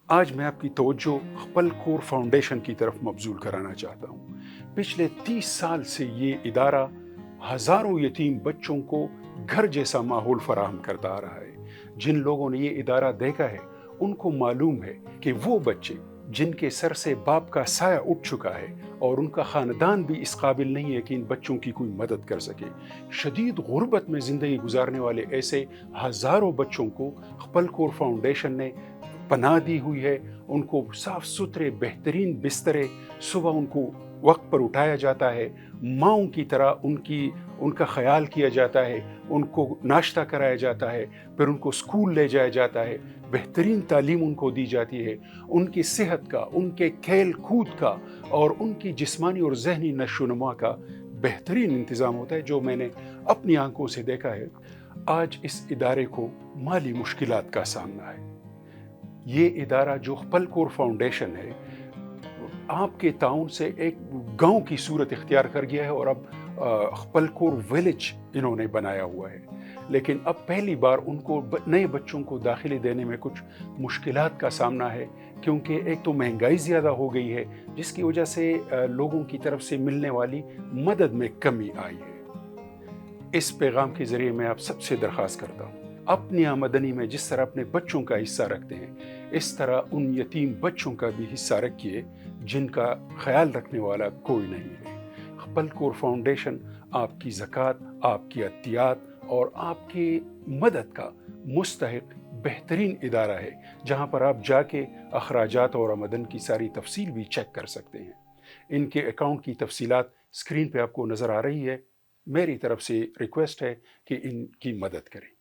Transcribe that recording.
آج میں آپ کی توجہ خپل کور فاؤنڈیشن کی طرف مبذول کرانا چاہتا ہوں۔ پچھلے 30 سال سے یہ ادارہ ہزاروں یتیم بچوں کو گھر جیسا ماحول فراہم کرتا آ رہا ہے۔ جن لوگوں نے یہ ادارہ دیکھا ہے ان کو معلوم ہے کہ وہ بچے جن کے سر سے باپ کا سایہ اٹھ چکا ہے اور ان کا خاندان بھی اس قابل نہیں ہے کہ ان بچوں کی کوئی مدد کر سکے، شدید غربت میں زندگی گزارنے والے ایسے ہزاروں بچوں کو خپل کور فاؤنڈیشن نے پناہ دی ہوئی ہے۔ ان کو صاف ستھرے بہترین بسترے صبح ان کو وقت پر اٹھایا جاتا ہے، ماؤں کی طرح ان کا خیال کیا جاتا ہے، ان کو ناشتہ کرایا جاتا ہے، پھر ان کو اسکول لے جایا جاتا ہے، بہترین تعلیم ان کو دی جاتی ہے، ان کی صحت کا، ان کے کھیل کود کا اور ان کی جسمانی اور ذہنی نشو و نما کا بہترین انتظام ہوتا ہے، جو میں نے اپنی آنکھوں سے دیکھا ہے۔ آج اس ادارے کو مالی مشکلات کا سامنا ہے۔ یہ ادارہ جو خپل کور فاؤنڈیشن ہے، آپ کے تعاون سے ایک گاؤں کی صورت اختیار کر گیا ہے اور اب خپل کور ویلیج انہوں نے بنایا ہوا ہے۔ لیکن اب پہلی بار ان کو نئے بچوں کو داخلے دینے میں کچھ مشکلات کا سامنا ہے، کیونکہ ایک تو مہنگائی زیادہ ہو گئی ہے، جس کی وجہ سے لوگوں کی طرف سے ملنے والی مدد میں کمی آئی ہے۔ اس پیغام کے ذریعے میں آپ سب سے درخواست کرتا ہوں، اپنی آمدنی میں جس طرح اپنے بچوں کا حصہ رکھتے ہیں، اس طرح ان یتیم بچوں کا بھی حصہ رکھیے جن کا خیال رکھنے والا کوئی نہیں ہے۔ خپل کور فاؤنڈیشن آپ کی زکوٰۃ، آپ کی عطیات اور آپ کی مدد کا مستحق بہترین ادارہ ہے، جہاں پر آپ جا کے اخراجات اور آمدن کی ساری تفصیل بھی چیک کر سکتے ہیں۔ ان کے اکاؤنٹ کی تفصیلات اسکرین پہ آپ کو نظر آ رہی ہے۔ میری طرف سے ریکویسٹ ہے کہ ان کی مدد کریں۔